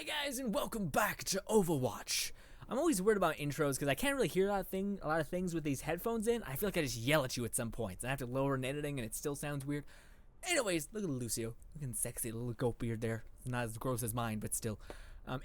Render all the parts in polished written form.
Hey guys, and welcome back to Overwatch. I'm always weird about intros because I can't really hear a lot of things with these headphones in. I feel like I just yell at you at some points. I have to lower in editing and it still sounds weird. Anyways, look at Lucio. Looking sexy, little goat beard there. Not as gross as mine, but still.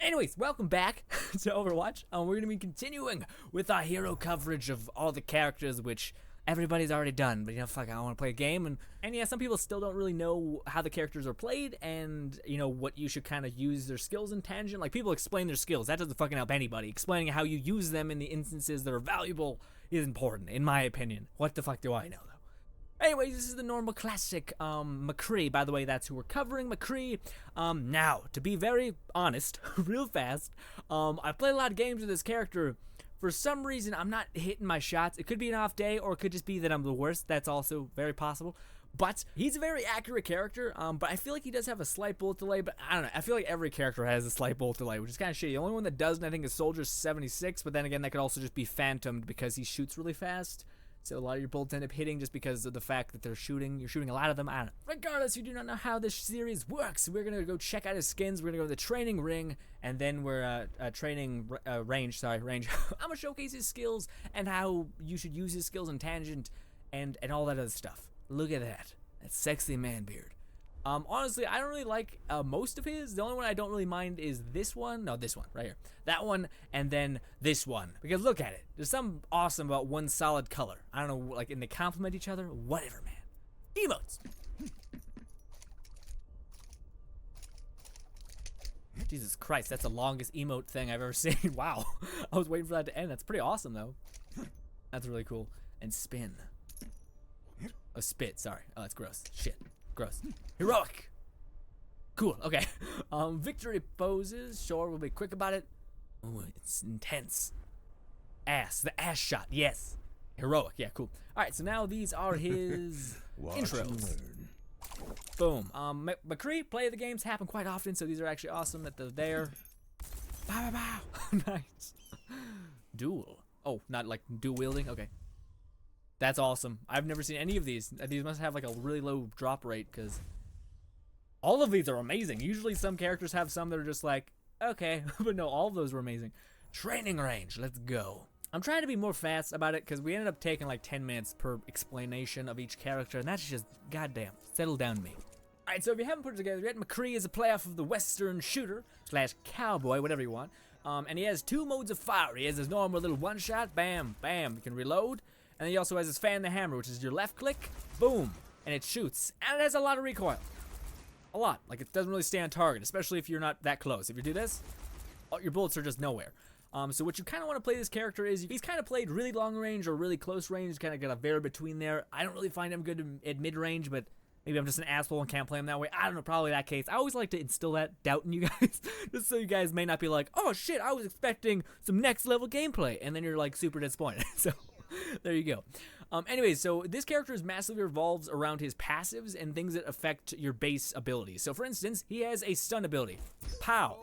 Anyways, welcome back to Overwatch. We're going to be continuing with our hero coverage of all the characters, which everybody's already done, but fuck, I want to play a game, and yeah, some people still don't really know how the characters are played, and what you should kind of use their skills in tangent. Like, people explain their skills, that doesn't fucking help anybody. Explaining how you use them in the instances that are valuable is important, in my opinion. What the fuck do I know, though? Anyways, this is the normal classic MCCREE. By the way, that's who we're covering, MCCREE. Now, to be very honest, real fast, I've played a lot of games with this character. For some reason, I'm not hitting my shots. It could be an off day, or it could just be that I'm the worst. That's also very possible. But he's a very accurate character, but I feel like he does have a slight bullet delay, but I don't know. I feel like every character has a slight bullet delay, which is kind of shitty. The only one that doesn't, I think, is Soldier 76, but then again, that could also just be phantomed because he shoots really fast. So a lot of your bullets end up hitting just because of the fact that you're shooting a lot of them. I don't know. Regardless, you do not know how this series works. We're going to go check out his skins. We're going to go to the training ring, and then we're range. I'm going to showcase his skills and how you should use his skills in tangent and all that other stuff. Look at that. That sexy man beard. Honestly, I don't really like most of his. The only one I don't really mind is this one. No, this one right here. That one, and then this one. Because look at it. There's something awesome about one solid color. I don't know, like, and they complement each other. Whatever, man. Emotes. Jesus Christ, that's the longest emote thing I've ever seen. Wow. I was waiting for that to end. That's pretty awesome, though. That's really cool. And spin. Oh, spit. Sorry. Oh, that's gross. Shit. Gross. Heroic. Cool. Okay. Victory poses. Sure, we'll be quick about it. Oh, it's intense. Ass. The ass shot. Yes. Heroic. Yeah, cool. All right, so now these are his intros. Boom. MCCREE, play the games happen quite often, so these are actually awesome that they're there. Bow, bow, bow. Nice. Duel. Oh, not like dual wielding? Okay. That's awesome. I've never seen any of these. These must have like a really low drop rate because all of these are amazing. Usually some characters have some that are just like, okay, but no, all of those were amazing. Training range, let's go. I'm trying to be more fast about it because we ended up taking like 10 minutes per explanation of each character, and that's just, goddamn, settle down me. Alright, so if you haven't put it together yet, MCCREE is a playoff of the Western shooter / cowboy, whatever you want. And he has two modes of fire. He has his normal little one shot, bam, bam, you can reload. And then he also has his fan the hammer, which is your left click, boom, and it shoots. And it has a lot of recoil. A lot. Like, it doesn't really stay on target, especially if you're not that close. If you do this, your bullets are just nowhere. So what you kind of want to play this character is, he's kind of played really long range or really close range, kind of got a vary between there. I don't really find him good at mid range, but maybe I'm just an asshole and can't play him that way. I don't know, probably that case. I always like to instill that doubt in you guys, just so you guys may not be like, oh shit, I was expecting some next level gameplay, and then you're like super disappointed. So there you go. Anyways, so this character is massively revolves around his passives and things that affect your base abilities. So for instance, he has a stun ability. Pow.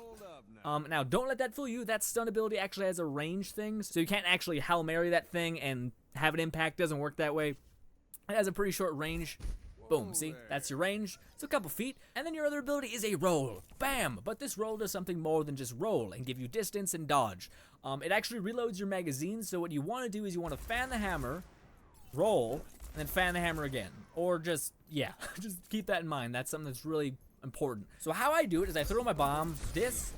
Now don't let that fool you. That stun ability actually has a range thing, so you can't actually Hail Mary that thing and have an impact. Doesn't work that way. It has a pretty short range. Boom, see? That's your range. It's a couple feet. And then your other ability is a roll. Bam! But this roll does something more than just roll and give you distance and dodge. It actually reloads your magazines, so what you want to do is you want to fan the hammer, roll, and then fan the hammer again. Or just, yeah, just keep that in mind. That's something that's really important. So how I do it is I throw my bomb, this,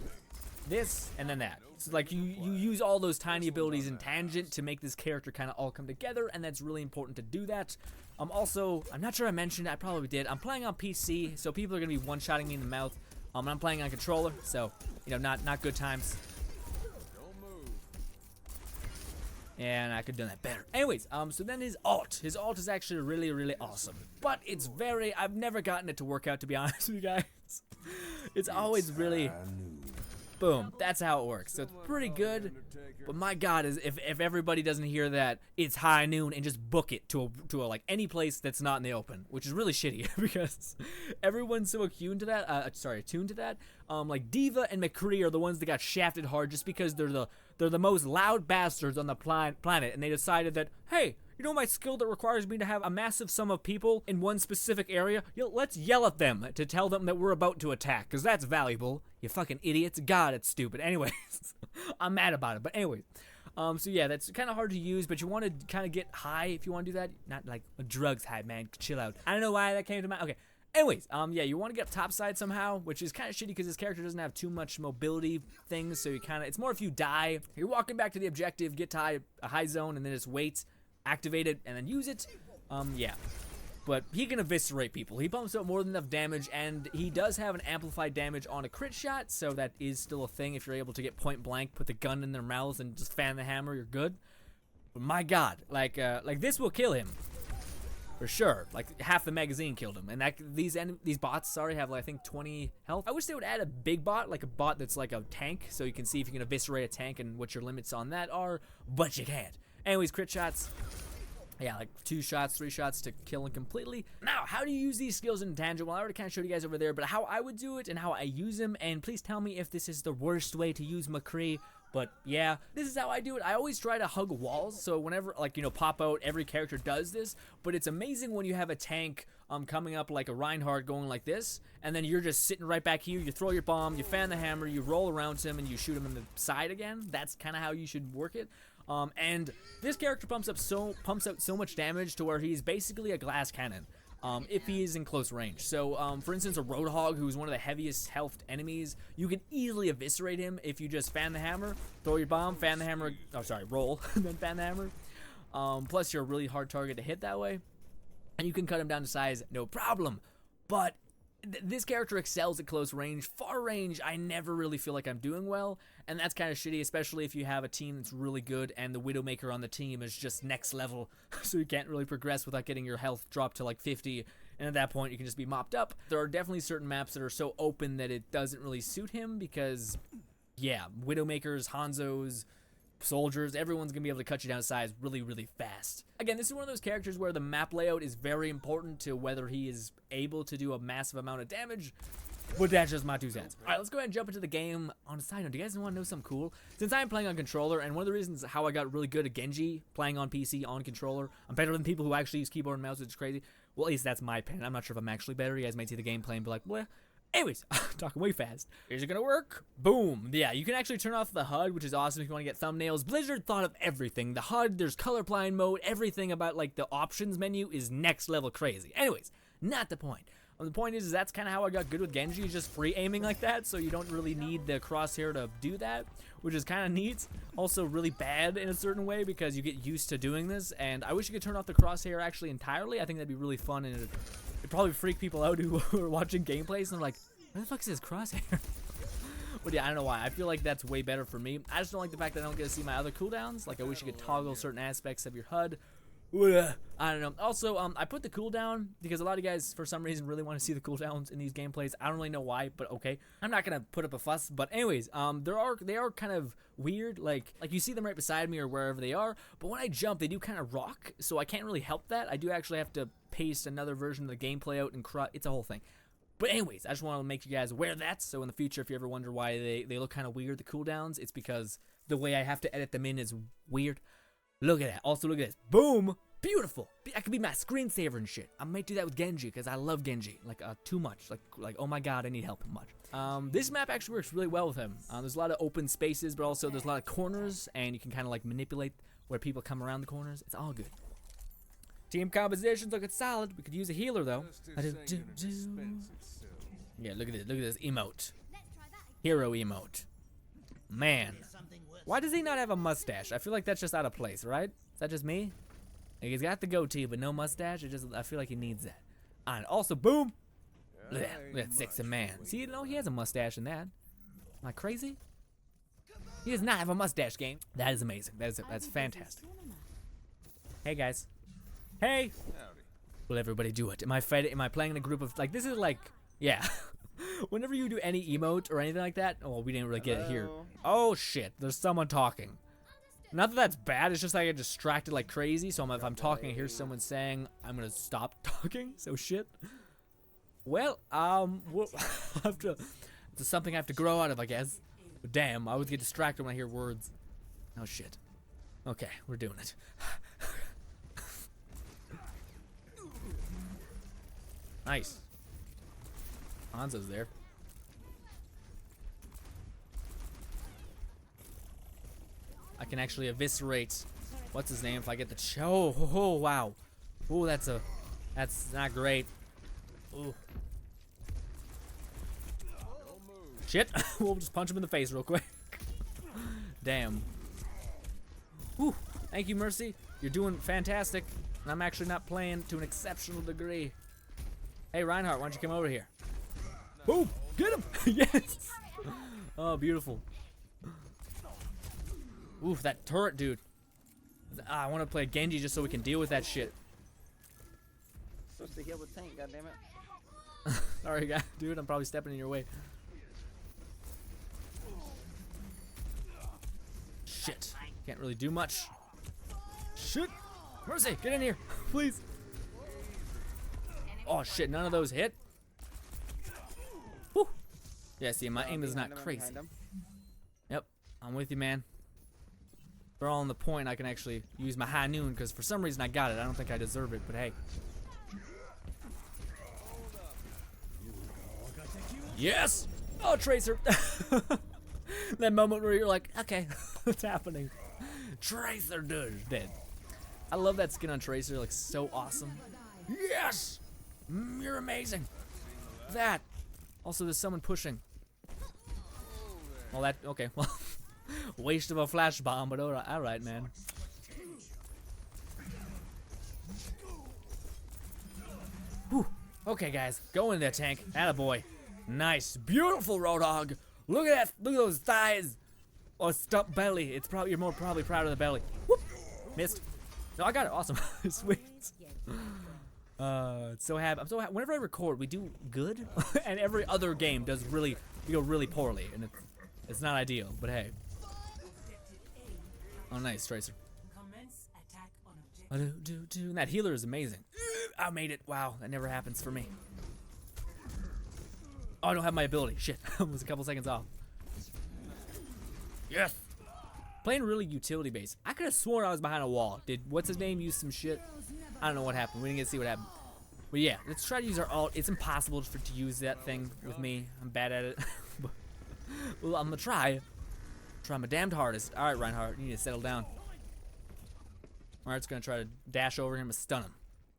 and then that. So like you use all those tiny abilities in tangent to make this character kind of all come together, and that's really important to do that. Also, I'm not sure I mentioned it, I probably did. I'm playing on PC, so people are gonna be one-shotting me in the mouth. And I'm playing on controller, so not good times. And I could have done that better. Anyways, so then his ult is actually really, really awesome. But it's I've never gotten it to work out, to be honest with you guys. It's always really, boom, that's how it works. So it's pretty good, but my god, if everybody doesn't hear that, it's high noon and just book it to a like any place that's not in the open, which is really shitty because everyone's so attuned to that. Like Diva and MCCREE are the ones that got shafted hard just because they're the most loud bastards on the planet, and they decided that, hey, You know my skill that requires me to have a massive sum of people in one specific area? Let's yell at them to tell them that we're about to attack, because that's valuable. You fucking idiots. God, it's stupid. Anyways, I'm mad about it. But anyways, so yeah, that's kind of hard to use, but you want to kind of get high if you want to do that. Not like drugs high, man. Chill out. I don't know why that came to mind. Okay. Anyways, yeah, you want to get up top side somehow, which is kind of shitty because this character doesn't have too much mobility things, so you kind of, it's more if you die, you're walking back to the objective, get to a high zone, and then just wait, activate it, and then use it. Yeah. But he can eviscerate people. He pumps out more than enough damage, and he does have an amplified damage on a crit shot, so that is still a thing. If you're able to get point blank, put the gun in their mouths, and just fan the hammer, you're good. But my God, like this will kill him. For sure, like half the magazine killed him, and that these bots, sorry, have like I think 20 health. I wish they would add a big bot, like a bot that's like a tank, so you can see if you can eviscerate a tank and what your limits on that are, but you can't. Anyways, crit shots, yeah, like 2 shots, 3 shots to kill him completely. Now, how do you use these skills in Tangent? Well, I already kind of showed you guys over there, but how I would do it and how I use them, and please tell me if this is the worst way to use MCCREE. But yeah, this is how I do it. I always try to hug walls, so whenever, like, you know, pop out, every character does this, but it's amazing when you have a tank coming up like a Reinhardt going like this, and then you're just sitting right back here, you throw your bomb, you fan the hammer, you roll around him, and you shoot him in the side again. That's kind of how you should work it. And this character pumps out so much damage to where he's basically a glass cannon. If he is in close range. So, for instance, a Roadhog, who's one of the heaviest health enemies, you can easily eviscerate him if you just fan the hammer, throw your bomb, fan the hammer, oh sorry, roll, and then fan the hammer. Plus you're a really hard target to hit that way, and you can cut him down to size, no problem. But this character excels at close range. Far range, I never really feel like I'm doing well, and that's kind of shitty, especially if you have a team that's really good and the Widowmaker on the team is just next level, so you can't really progress without getting your health dropped to like 50, and at that point you can just be mopped up. There are definitely certain maps that are so open that it doesn't really suit him because, yeah, Widowmakers, Hanzos, soldiers, everyone's gonna be able to cut you down to size really, really fast. Again, this is one of those characters where the map layout is very important to whether he is able to do a massive amount of damage, but that's just my 2 cents. Alright, let's go ahead and jump into the game. On a side note, do you guys want to know something cool? Since I'm playing on controller, and one of the reasons how I got really good at Genji, playing on PC on controller, I'm better than people who actually use keyboard and mouse, which is crazy. Well, at least that's my opinion. I'm not sure if I'm actually better. You guys might see the gameplay and be like, bleh. Anyways, talking way fast. Is it gonna work? Boom. Yeah, you can actually turn off the HUD, which is awesome if you want to get thumbnails. Blizzard thought of everything. The HUD, there's color blind mode, everything about like the options menu is next level crazy. Anyways, not the point. The point is that's kind of how I got good with Genji, just free aiming like that, so you don't really need the crosshair to do that, which is kind of neat. Also really bad in a certain way because you get used to doing this, and I wish you could turn off the crosshair actually entirely. I think that'd be really fun, and it'd probably freak people out who are watching gameplays, and they're like, where the fuck is this crosshair? But yeah, I don't know why. I feel like that's way better for me. I just don't like the fact that I don't get to see my other cooldowns. Like, I wish you could toggle certain aspects of your HUD. I don't know. Also, I put the cooldown because a lot of you guys, for some reason, really want to see the cooldowns in these gameplays. I don't really know why, but okay. I'm not gonna put up a fuss. But anyways, they are kind of weird. Like you see them right beside me or wherever they are. But when I jump, they do kind of rock, so I can't really help that. I do actually have to paste another version of the gameplay out and it's a whole thing. But anyways, I just want to make you guys aware of that. So in the future, if you ever wonder why they look kind of weird, the cooldowns, it's because the way I have to edit them in is weird. Look at that. Also, look at this. Boom. Beautiful. That could be my screensaver and shit. I might do that with Genji because I love Genji. Like, too much. Like, oh my god, I need help much. This map actually works really well with him. There's a lot of open spaces, but also there's a lot of corners, and you can kind of, like, manipulate where people come around the corners. It's all good. Team composition's looking solid. We could use a healer, though. Yeah, look at this. Look at this emote. Hero emote. Man. Why does he not have a mustache? I feel like that's just out of place, right? Is that just me? Like, he's got the goatee, but no mustache. I feel like he needs that. And also, boom. Look at that sexy man. See, you know, he has a mustache in that. Am I crazy? He does not have a mustache, game. That is amazing. That's fantastic. Hey, guys. Hey. Will everybody do it? Am I playing in a group of, like, this is like, yeah. Whenever you do any emote or anything like that, oh, we didn't really get it here. Oh shit, there's someone talking. Not that that's bad, it's just like I get distracted like crazy, so if I'm talking and hear someone saying, I'm gonna stop talking, so shit. Well, we'll have to, it's something I have to grow out of, I guess. But damn, I always get distracted when I hear words. Oh shit. Okay, we're doing it. Nice. Hanzo's there. I can actually eviscerate. What's his name? If I get the oh, wow. Oh, that's not great. Ooh. Shit. We'll just punch him in the face real quick. Damn. Whew. Thank you, Mercy. You're doing fantastic. And I'm actually not playing to an exceptional degree. Hey, Reinhardt, why don't you come over here? Boom! Get him! Yes! Oh, beautiful. Oof, that turret, dude. I want to play Genji just so we can deal with that shit. Supposed to heal the tank, goddammit. Sorry, guy. Dude, I'm probably stepping in your way. Shit. Can't really do much. Shit! Mercy, get in here, please. Oh shit, none of those hit. Whew. Yeah, see, my aim is not crazy. Yep, I'm with you, man. They're all on the point. I can actually use my high noon because for some reason I got it. I don't think I deserve it, but hey. Yes! Oh, Tracer! That moment where you're like, okay, what's happening? Tracer, dude, dead. I love that skin on Tracer, like so awesome. Yes! You're amazing. That. Also, there's someone pushing. Well, that, okay, well, waste of a flash bomb, but alright, man. Whew. Okay, guys, go in there, tank. Attaboy. Nice, beautiful Roadhog. Look at that, look at those thighs. Oh, stump belly. It's probably, you're more probably proud of the belly. Whoop. Missed. No, I got it. Awesome. Sweet. So happy. I'm so happy. Whenever I record, we do good, and every other game does really, we go really poorly, and it's not ideal. But hey. Oh, nice, Tracer. And that healer is amazing. I made it. Wow, that never happens for me. Oh, I don't have my ability. Shit, I was a couple seconds off. Yes. Playing really utility based. I could have sworn I was behind a wall. Did what's his name use some shit? I don't know what happened. We didn't get to see what happened. But yeah, let's try to use our ult. It's impossible to use that thing with me. I'm bad at it. Well, I'm gonna try. Try my damned hardest. All right, Reinhardt, you need to settle down. Reinhardt's gonna try to dash over him and stun him.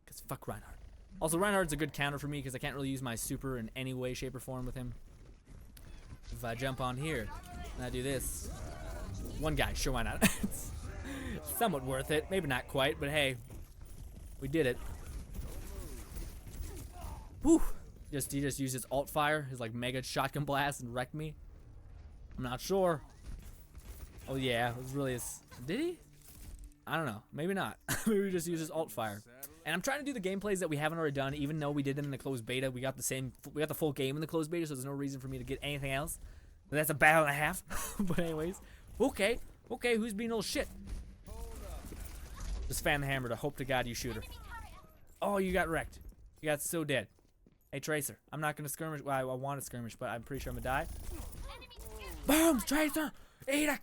Cause fuck Reinhardt. Also, Reinhardt's a good counter for me because I can't really use my super in any way, shape, or form with him. If I jump on here and I do this, one guy, sure, why not? It's somewhat worth it. Maybe not quite, but hey, we did it. Whew. He just used his alt fire, his like mega shotgun blast, and wrecked me. I'm not sure. Oh yeah, it was really his. Did he? I don't know. Maybe not. Maybe we just used his alt fire. And I'm trying to do the gameplays that we haven't already done, even though we did them in the closed beta. We got the full game in the closed beta, so there's no reason for me to get anything else. But that's a battle and a half. But anyways, okay, who's being a little shit? Just fan the hammer to hope to God you shoot her. Oh, you got wrecked. You got so dead. Hey, Tracer, I'm not gonna skirmish. Well, I want to skirmish, but I'm pretty sure I'm gonna die. Boom, Tracer, eat a.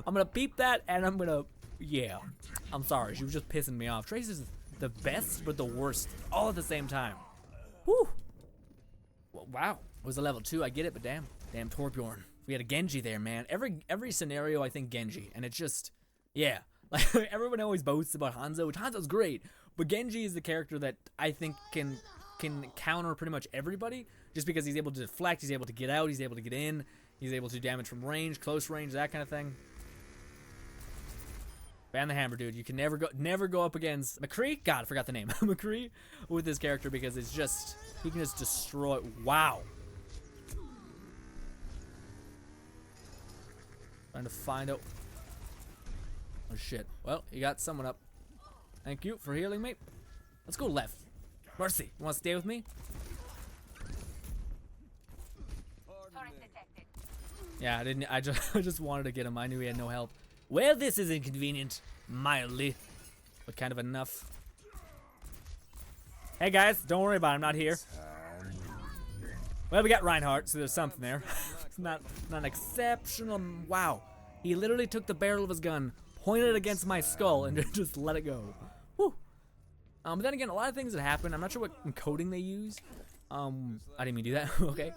I'm gonna beep that, and I'm gonna. Yeah, I'm sorry. She was just pissing me off. Tracer's the best, but the worst, all at the same time. Whew. Well, wow. It was a level 2. I get it, but damn Torbjorn. We had a Genji there, man. Every scenario, I think Genji, and it's just, yeah. Like everyone always boasts about Hanzo, which Hanzo's great, but Genji is the character that I think can counter pretty much everybody, just because he's able to deflect, he's able to get out, he's able to get in, he's able to do damage from range, close range, that kind of thing. Ban the hammer, dude. You can never go up against MCCREE. God, I forgot the name. MCCREE with this character because it's just he can just destroy. Wow. Trying to find out. Oh shit. Well, you got someone up. Thank you for healing me. Let's go left. Mercy, you want to stay with me? Yeah, I didn't. I just wanted to get him. I knew he had no help. Well, this is inconvenient, mildly, but kind of enough. Hey guys, don't worry about it, I'm not here. Well, we got Reinhardt, so there's something there. It's not an exceptional. Wow, he literally took the barrel of his gun, pointed it against my skull, and just let it go. Whew. But then again, a lot of things that happen, I'm not sure what encoding they use. I didn't mean to do that. Okay.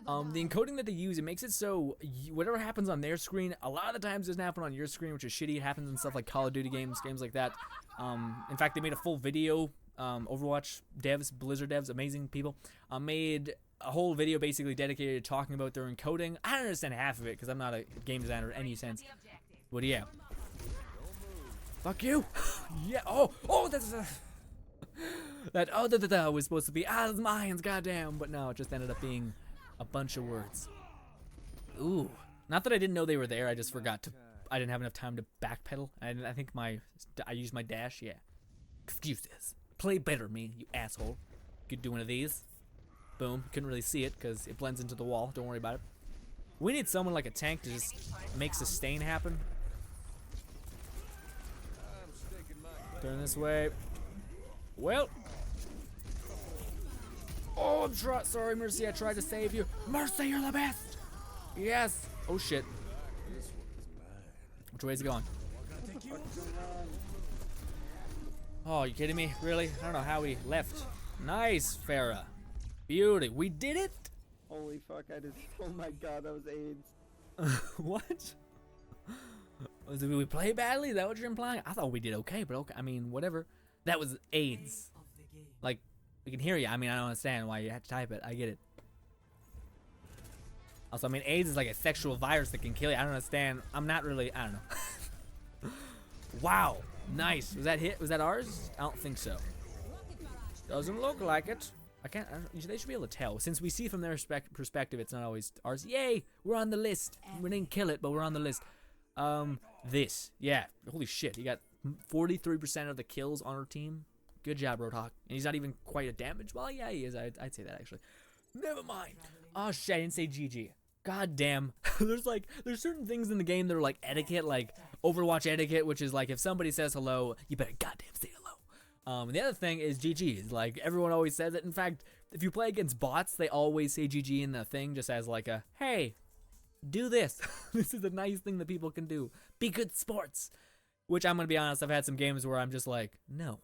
The encoding that they use, it makes it so whatever happens on their screen, a lot of the times doesn't happen on your screen, which is shitty. It happens in stuff like Call of Duty games like that. In fact, they made a full video. Overwatch devs, Blizzard devs, amazing people, made a whole video basically dedicated to talking about their encoding. I don't understand half of it because I'm not a game designer in any sense. But yeah. Fuck you. Yeah. Oh, that's that was supposed to be it's mines, goddamn. But no, it just ended up being a bunch of words. Ooh. Not that I didn't know they were there. I just forgot to. I didn't have enough time to backpedal. I think I used my dash. Yeah. Excuses. Play better, me, you asshole. Could do one of these. Boom. Couldn't really see it because it blends into the wall. Don't worry about it. We need someone like a tank to just make sustain happen. Turn this way. Well. Oh, sorry, Mercy. I tried to save you. Mercy, you're the best. Yes. Oh, shit. Which way is it going? Oh, you kidding me? Really? I don't know how we left. Nice, Farah. Beauty. We did it? Holy fuck, oh my god, that was AIDS. What? Did we play badly? Is that what you're implying? I thought we did okay, but okay. I mean, whatever. That was AIDS. Like, we can hear you. I mean, I don't understand why you had to type it. I get it. Also, I mean, AIDS is like a sexual virus that can kill you. I don't understand. I'm not really, I don't know. Wow. Nice. Was that hit? Was that ours? I don't think so. Doesn't look like it. They should be able to tell. Since we see from their perspective, it's not always ours. Yay! We're on the list. We didn't kill it, but we're on the list. This. Yeah. Holy shit. He got 43% of the kills on our team. Good job, Roadhog. And he's not even quite a damage. Well, yeah, he is. I'd say that, actually. Never mind. Oh, shit. I didn't say GG. God damn. There's certain things in the game that are like etiquette, like Overwatch etiquette, which is like if somebody says hello, you better goddamn say hello. And the other thing is GG. Like everyone always says it. In fact, if you play against bots, they always say GG in the thing just as like a, hey, do this. This is a nice thing that people can do. Be good sports. Which I'm going to be honest, I've had some games where I'm just like, no,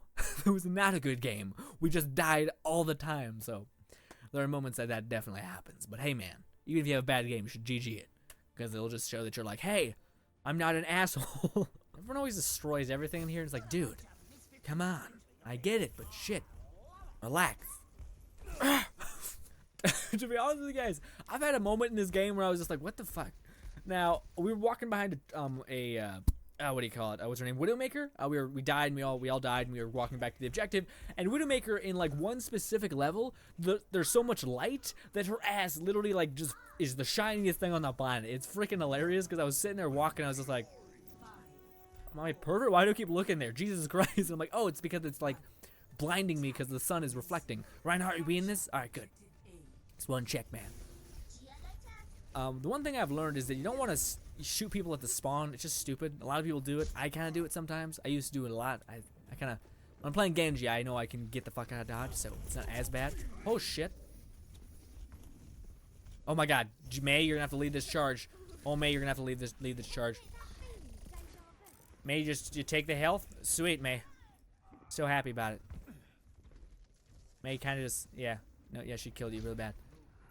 it was not a good game. We just died all the time. So there are moments that definitely happens. But hey, man. Even if you have a bad game, you should GG it. Because it'll just show that you're like, hey, I'm not an asshole. Everyone always destroys everything in here. It's like, dude, come on. I get it, but shit. Relax. To be honest with you guys, I've had a moment in this game where I was just like, what the fuck? Now, we were walking behind what do you call it? What's her name? Widowmaker. We died, and we all died, and we were walking back to the objective. And Widowmaker, in like one specific level, there's so much light that her ass literally like just is the shiniest thing on the planet. It's freaking hilarious because I was sitting there walking, I was just like, am I pervert? Why do I keep looking there? Jesus Christ! And I'm like, oh, it's because it's like blinding me because the sun is reflecting. Reinhardt, are we in this? All right, good. It's one check, man. The one thing I've learned is that you don't want to shoot people at the spawn. It's just stupid. A lot of people do it. I kind of do it sometimes. I used to do it a lot. I kind of, when I'm playing Genji, I know I can get the fuck out of dodge, so it's not as bad. Oh shit. Oh my god. May, you're gonna have to lead this charge. Oh, May, you're gonna have to lead this charge. May, you take the health? Sweet, May. So happy about it. May kind of just, yeah. No, yeah, she killed you really bad.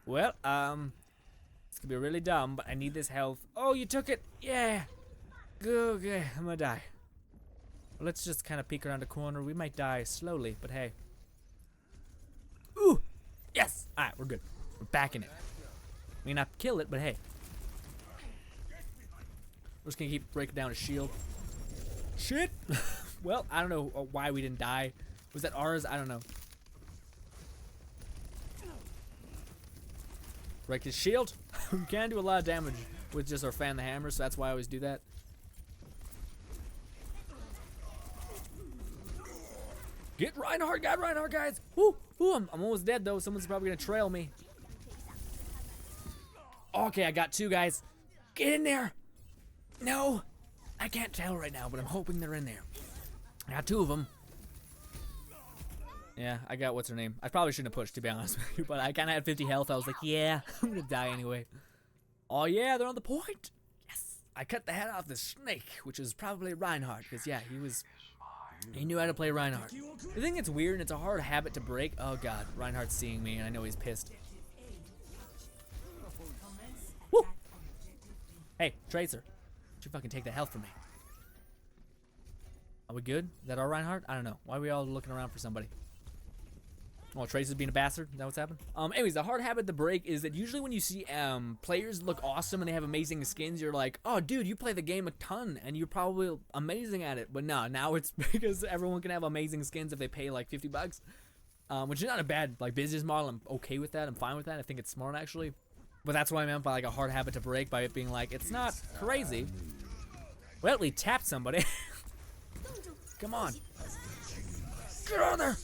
Well, it's gonna be really dumb, but I need this health. Oh, you took it! Yeah! Okay, I'm gonna die. Well, let's just kind of peek around the corner. We might die slowly, but hey. Ooh! Yes! Alright, we're good. We're back in it. We may not kill it, but hey. We're just gonna keep breaking down his shield. Shit! Well, I don't know why we didn't die. Was that ours? I don't know. Break his shield. We can do a lot of damage with just our fan the hammer, so that's why I always do that. Get Reinhardt, got Reinhardt, guys. Woo, woo, I'm almost dead though. Someone's probably gonna trail me. Okay, I got two guys. Get in there. No, I can't tell right now, but I'm hoping they're in there. I got two of them. Yeah, I got what's her name. I probably shouldn't have pushed, to be honest with you, but I kind of had 50 health. I was like, yeah, I'm gonna die anyway. Oh yeah, they're on the point. Yes, I cut the head off the snake, which is probably Reinhardt, because yeah, he was He knew how to play Reinhardt. The thing that's weird, and it's a hard habit to break. Oh god, Reinhardt's seeing me, and I know he's pissed. Woo! Hey, Tracer. Don't you fucking take that health from me. Are we good? Is that our Reinhardt? I don't know. Why are we all looking around for somebody? Oh, Tracer's being a bastard? Is that what's happened? Anyways, the hard habit to break is that usually when you see players look awesome and they have amazing skins, you're like, oh, dude, you play the game a ton and you're probably amazing at it. But no, now it's because everyone can have amazing skins if they pay like $50. Which is not a bad like business model. I'm okay with that. I'm fine with that. I think it's smart actually. But that's what I meant by like a hard habit to break, by it being like, it's not crazy. Well, we tapped somebody. Come on. Get out of there.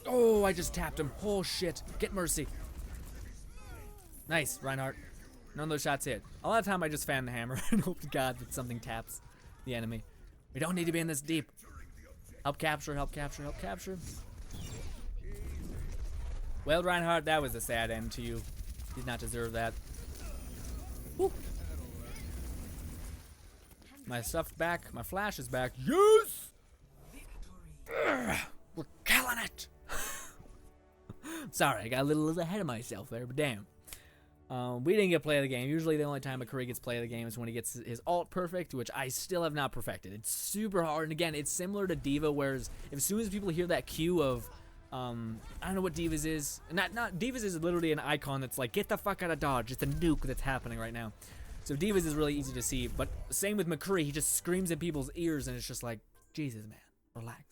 Oh, I just tapped him. Oh, shit. Get Mercy. Nice, Reinhardt. None of those shots hit. A lot of time I just fan the hammer and hope to God that something taps the enemy. We don't need to be in this deep. Help capture, help capture, help capture. Well, Reinhardt, that was a sad end to you. Did not deserve that. Woo. My stuff's back. My flash is back. Yes! Ugh, we're killing it! Sorry, I got a little ahead of myself there, but damn. We didn't get play of the game. Usually the only time MCCREE gets play of the game is when he gets his ult perfect, which I still have not perfected. It's super hard, and again, it's similar to D.Va, whereas as soon as people hear that cue of, I don't know what D.Va's is. Not D.Va's is literally an icon that's like, get the fuck out of Dodge. It's a nuke that's happening right now. So D.Va's is really easy to see, but same with MCCREE. He just screams in people's ears, and it's just like, Jesus, man, relax.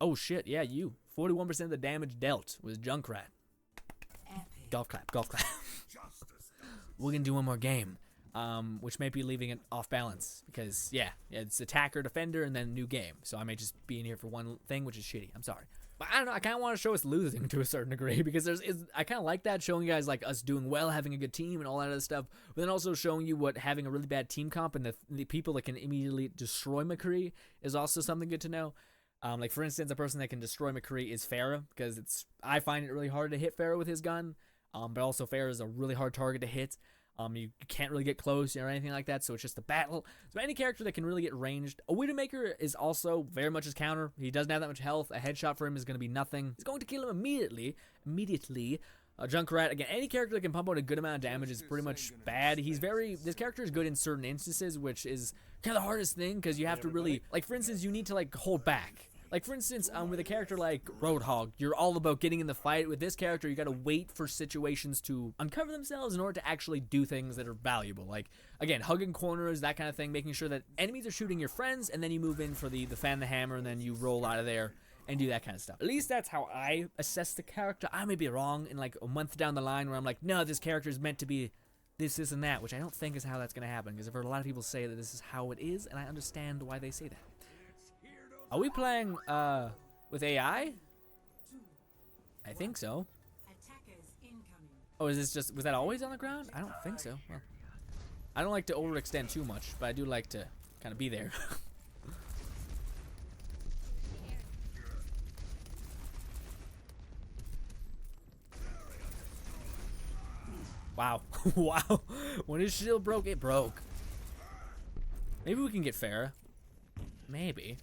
Oh shit, yeah, you. 41% of the damage dealt was Junkrat. Golf clap, golf clap. We're gonna do one more game, which may be leaving it off balance because yeah, it's attacker, defender, and then new game. So I may just be in here for one thing, which is shitty. I'm sorry, but I don't know. I kind of want to show us losing to a certain degree because I kind of like that, showing you guys like us doing well, having a good team, and all that other stuff. But then also showing you what having a really bad team comp and the people that can immediately destroy MCCREE is also something good to know. Like for instance, a person that can destroy MCCREE is Pharah, because I find it really hard to hit Pharah with his gun. But also Pharah is a really hard target to hit. You can't really get close or anything like that, so it's just a battle. So any character that can really get ranged. A Widowmaker is also very much his counter. He doesn't have that much health. A headshot for him is going to be nothing. It's going to kill him immediately. Junkrat, again, any character that can pump out a good amount of damage is pretty much bad. This character is good in certain instances, which is kind of the hardest thing, because you have to really, like for instance, you need to like hold back. Like, for instance, with a character like Roadhog, you're all about getting in the fight. With this character, you gotta wait for situations to uncover themselves in order to actually do things that are valuable. Like, again, hugging corners, that kind of thing, making sure that enemies are shooting your friends, and then you move in for the fan the hammer, and then you roll out of there and do that kind of stuff. At least that's how I assess the character. I may be wrong in like a month down the line where I'm like, no, this character is meant to be this, and that, which I don't think is how that's gonna happen, because I've heard a lot of people say that this is how it is, and I understand why they say that. Are we playing with AI? I think so. Oh, is this was that always on the ground? I don't think so. Well, I don't like to overextend too much, but I do like to kind of be there. Wow. Wow. When his shield broke, it broke. Maybe we can get Pharah. Maybe.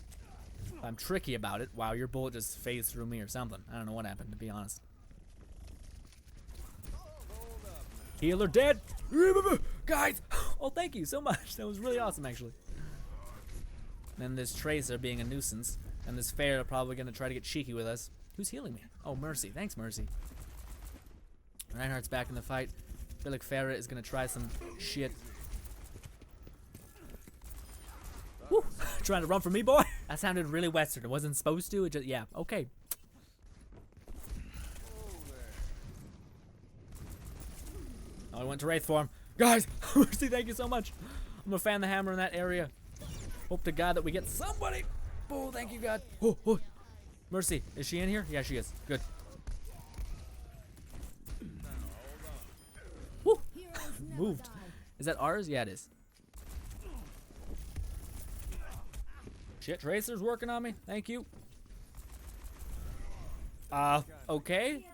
I'm tricky about it. Wow, your bullet just phased through me or something. I don't know what happened, to be honest. Healer dead! Guys! Oh, thank you so much. That was really awesome, actually. And then this Tracer being a nuisance. And this Pharah probably going to try to get cheeky with us. Who's healing me? Oh, Mercy. Thanks, Mercy. Reinhardt's back in the fight. I feel like Pharah is going to try some shit. Woo. Trying to run from me, boy? That sounded really Western. It wasn't supposed to. It just, yeah, okay. Oh, I went to Wraith form. Guys, Mercy, thank you so much. I'm gonna fan the hammer in that area. Hope to God that we get somebody. Oh, thank you, God. Oh, oh. Mercy, is she in here? Yeah, she is. Good. Woo. Moved. Is that ours? Yeah, it is. Shit, Tracer's working on me. Thank you. Okay.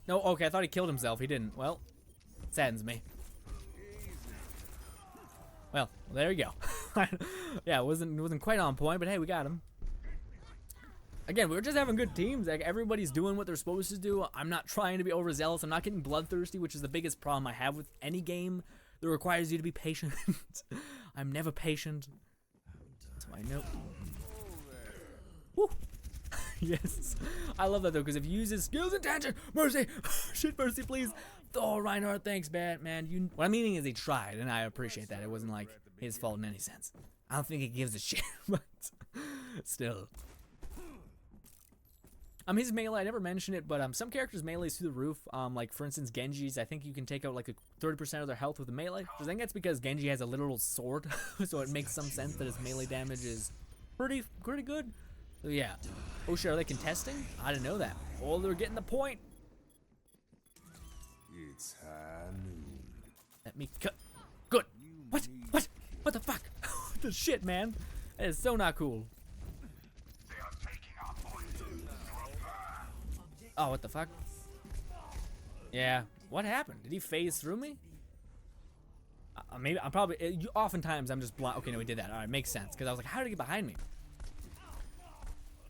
No, okay, I thought he killed himself. He didn't. Well, saddens me. Well, there you go. Yeah, it wasn't quite on point, but hey, we got him. Again, we're just having good teams. Like, everybody's doing what they're supposed to do. I'm not trying to be overzealous. I'm not getting bloodthirsty, which is the biggest problem I have with any game that requires you to be patient. I'm never patient. So I know. Woo. Yes. I love that though, because if you use his skills and tangent, Mercy, shit, Mercy, please. Oh, Reinhardt, thanks, man. What I'm meaning is he tried, and I appreciate that. It wasn't like his fault in any sense. I don't think he gives a shit, but still. His melee, I never mentioned it, but some characters' melee is through the roof. Like, for instance, Genji's, I think you can take out, like, 30% of their health with a melee. I think that's because Genji has a literal sword, so it makes some sense that his melee damage is pretty good. So, yeah. Oh, shit, are they contesting? I didn't know that. Oh, they're getting the point. It's high noon. Let me cut. Good. What? What the fuck? What the shit, man? That is so not cool. Oh, what the fuck? Yeah, what happened? Did he phase through me? Maybe I'm probably. Oftentimes I'm just blind. Okay, no, he did that. All right, makes sense. Because I was like, how did he get behind me?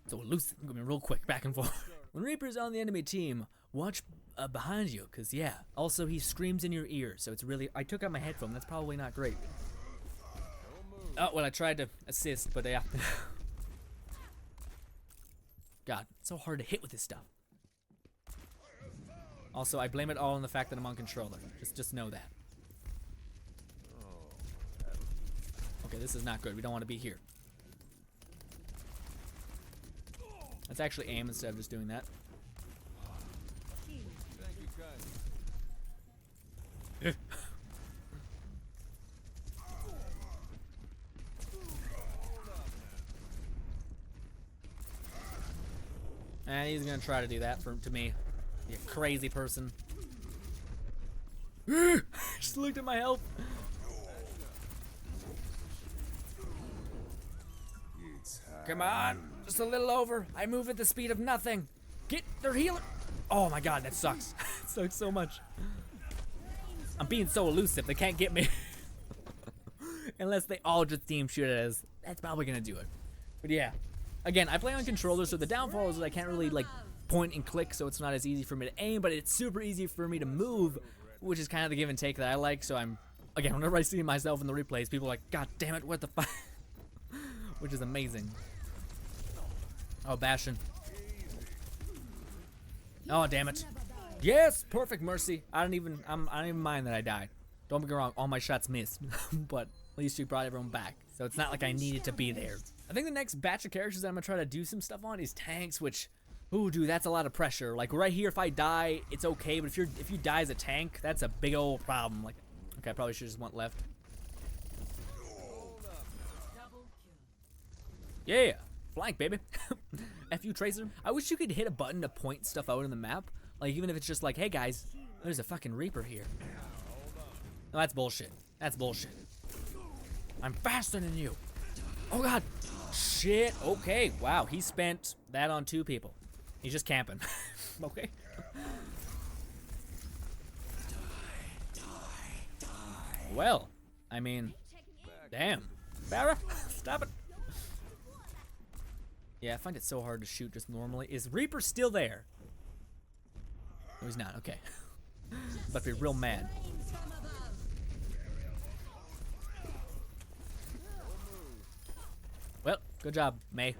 So elusive. I'm going real quick, back and forth. When Reaper's on the enemy team, watch behind you, because yeah. Also, he screams in your ear, so it's really. I took out my headphone. That's probably not great. Oh, well, I tried to assist, but yeah. God, it's so hard to hit with this stuff. Also, I blame it all on the fact that I'm on controller. Just know that. Okay, this is not good. We don't want to be here. Let's actually aim instead of just doing that. And he's gonna try to do that to me. You crazy person. Just looked at my health. Come on, just a little over. I move at the speed of nothing. Get their healer. Oh my god, that sucks. It sucks so much. I'm being so elusive, they can't get me. Unless they all just team shoot at us. That's probably gonna do it. But yeah. Again, I play on controller, so the downfall is that I can't really like point and click, so it's not as easy for me to aim, but it's super easy for me to move, which is kind of the give and take that I like. So I'm, again, whenever I see myself in the replays, people are like, God damn it, what the fuck? Which is amazing. Oh, Bastion. Oh, damn it. Yes, perfect, Mercy. I don't even mind that I died. Don't get me wrong, all my shots missed, but at least you brought everyone back. So it's not like I needed to be there. I think the next batch of characters that I'm gonna try to do some stuff on is tanks, which, ooh, dude, that's a lot of pressure. Like right here, if I die, it's okay, but if you die as a tank, that's a big old problem. Like, okay, I probably should just went left. Yeah, flank, baby. F you, Tracer. I wish you could hit a button to point stuff out in the map. Like, even if it's just like, hey guys, there's a fucking Reaper here. No, that's bullshit. That's bullshit. I'm faster than you. Oh god. Shit. Okay. Wow. He spent that on 2 people. He's just camping. Okay. Well, I mean, damn. Farrah, stop it. Yeah, I find it so hard to shoot just normally. Is Reaper still there? No, he's not. Okay. About to be real mad. Well, good job, May.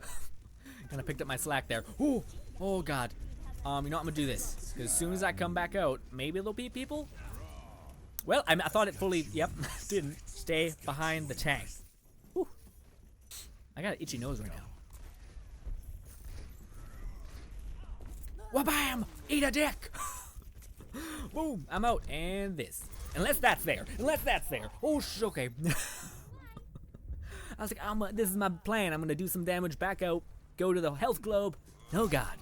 Kind of picked up my slack there. Ooh, oh god. You know what, I'm gonna do this. Because as soon as I come back out, maybe there'll be people. Well, I thought it fully, yep, didn't. Stay behind the tank. Whew. I got an itchy nose right now. Wabam! Eat a dick! Boom, I'm out. And this. Unless that's there. Unless that's there. Oh, okay. I was like, this is my plan. I'm gonna do some damage, back out, go to the health globe. Oh god.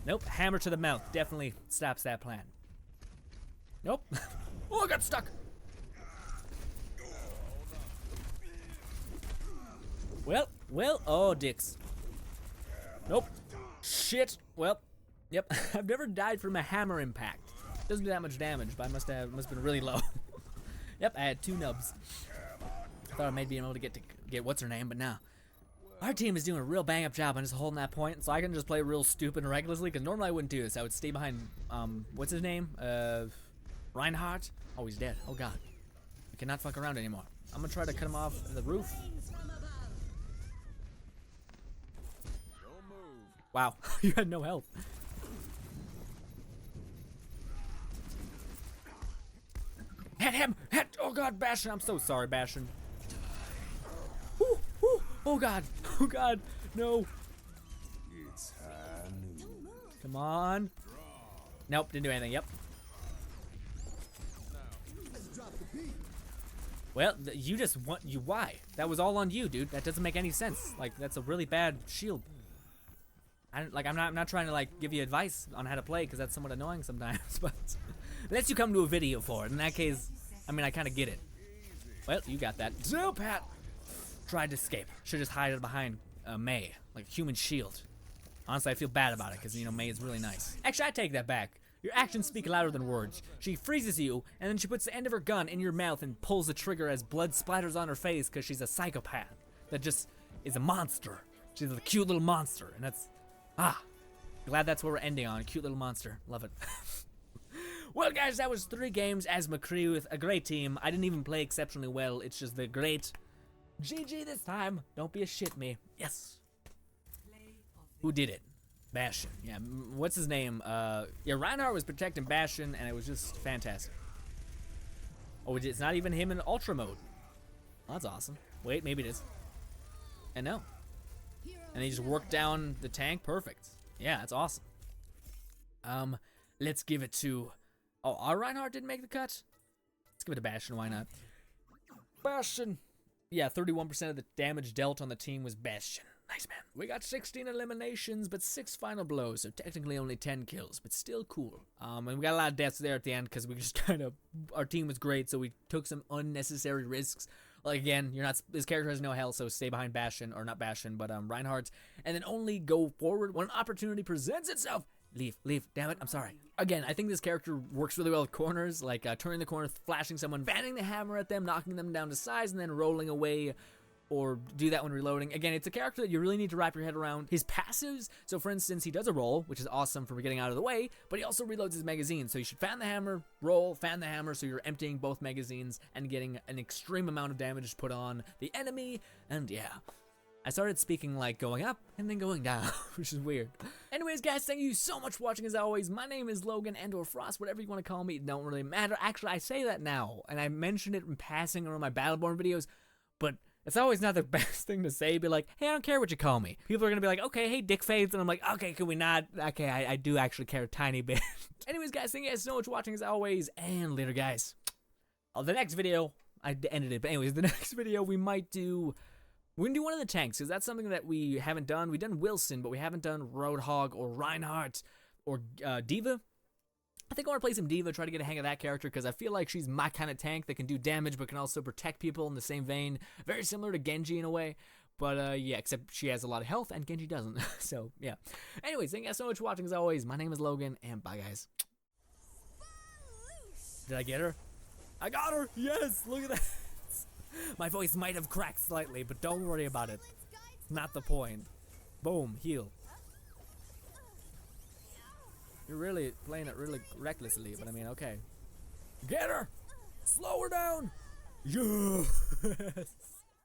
Nope, hammer to the mouth definitely stops that plan. Nope. Oh, I got stuck. Well, oh dicks. Nope. Shit. Well, yep. I've never died from a hammer impact. Doesn't do that much damage, but I must have been really low. Yep, I had 2 nubs. Thought I might be able to get what's her name, but no. Our team is doing a real bang up job on just holding that point, so I can just play real stupid and recklessly, because normally I wouldn't do this. I would stay behind, what's his name? Reinhardt? Oh, he's dead. Oh, God. I cannot fuck around anymore. I'm gonna try to cut him off the roof. Wow, you had no health. Hit him! Hit! Oh, God, Bastion. I'm so sorry, Bastion. Woo, woo. Oh, God. Oh, God. No. It's high noon. Come on. Nope, didn't do anything. Yep. Well, you just want why? That was all on you, dude. That doesn't make any sense. Like, that's a really bad shield. I'm not trying to like give you advice on how to play, because that's somewhat annoying sometimes. But unless you come to a video for it, in that case, I mean, I kind of get it. Well, you got that. So, Pat tried to escape. Should just hide it behind Mei, like a human shield. Honestly, I feel bad about it, because you know Mei is really nice. Actually, I take that back. Your actions speak louder than words. She freezes you, and then she puts the end of her gun in your mouth and pulls the trigger as blood splatters on her face, because she's a psychopath that just is a monster. She's a cute little monster, and that's glad that's where we're ending on. A cute little monster. Love it. Well, guys, that was 3 games as MCCREE with a great team. I didn't even play exceptionally well. It's just the great GG this time. Don't be a shit me. Yes. Who did it? Bastion. Yeah, what's his name? Yeah, Reinhardt was protecting Bastion, and it was just fantastic. Oh, it's not even him in Ultra mode. Oh, that's awesome. Wait, maybe it is. And no. And he just worked down the tank. Perfect. Yeah, that's awesome. Let's give it to... Oh, our Reinhardt didn't make the cut? Let's give it to Bastion. Why not? Bastion. Yeah, 31% of the damage dealt on the team was Bastion. Nice, man. We got 16 eliminations, but 6 final blows, so technically only 10 kills, but still cool. And we got a lot of deaths there at the end, because we just kind of... Our team was great, so we took some unnecessary risks. Like, again, you're not... This character has no health, so stay behind Bastion, or not Bastion, but Reinhardt. And then only go forward when an opportunity presents itself. Leave, damn it, I'm sorry. Again, I think this character works really well with corners, like turning the corner, flashing someone, fanning the hammer at them, knocking them down to size, and then rolling away, or do that when reloading. Again, it's a character that you really need to wrap your head around. His passives, so for instance, he does a roll, which is awesome for getting out of the way, but he also reloads his magazine, so you should fan the hammer, roll, fan the hammer, so you're emptying both magazines and getting an extreme amount of damage put on the enemy, and yeah. I started speaking like going up and then going down, which is weird. Anyways, guys, thank you so much for watching as always. My name is Logan and/or Frost, whatever you want to call me, it don't really matter. Actually, I say that now, and I mentioned it in passing on my Battleborn videos, but it's always not the best thing to say. Be like, hey, I don't care what you call me. People are gonna be like, okay, hey, Dick Fades, and I'm like, okay, can we not? Okay, I do actually care a tiny bit. Anyways, guys, thank you guys so much for watching as always, and later, guys. The next video, I ended it, but anyways, the next video we might do... We're going to do one of the tanks, because that's something that we haven't done. We've done Wilson, but we haven't done Roadhog or Reinhardt or Diva. I think I want to play some Diva, try to get a hang of that character, because I feel like she's my kind of tank that can do damage, but can also protect people in the same vein. Very similar to Genji in a way. But, yeah, except she has a lot of health, and Genji doesn't. So, yeah. Anyways, thank you guys so much for watching, as always. My name is Logan, and bye, guys. Did I get her? I got her! Yes! Look at that! My voice might have cracked slightly, but don't worry about it. Not the point. Boom, heal. You're really playing it really recklessly, but I mean, okay. Get her! Slow her down! Yes!